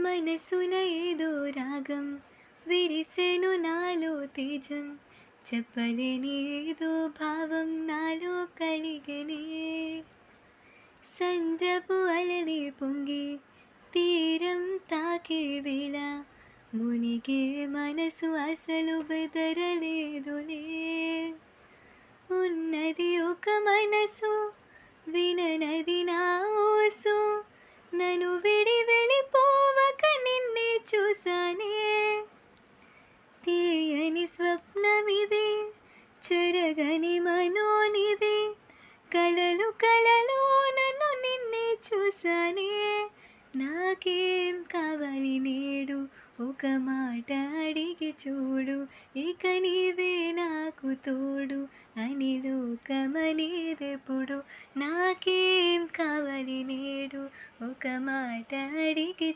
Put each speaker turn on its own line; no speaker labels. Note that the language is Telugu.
మనసున ఏదో రాగం విరిసెను నాలో తేజం చెప్పలేని ఏదో భావం నాలో కలిగనే సంద్రపు అలలే పొంగి తీరం తాకే వేళ మునిగే మనసు అసలు బెదరలేదులే ఉన్నది ఒక మనసు విననది నా ఊసు నన్ను విడి వెళ్ళిపోవక నిన్నే చూసానే తీయని స్వప్నమిది చెరగని మనోనిది కలలు కలలో నన్ను నిన్నే చూసానే నాకేం కావాలి నేడు ఒక మాట అడిగి చూడు ఇక నీవే నాకు తోడు అని లోకమనేదెప్పుడు నాకేం కావాలి నేడు ఒక మాట అడిగి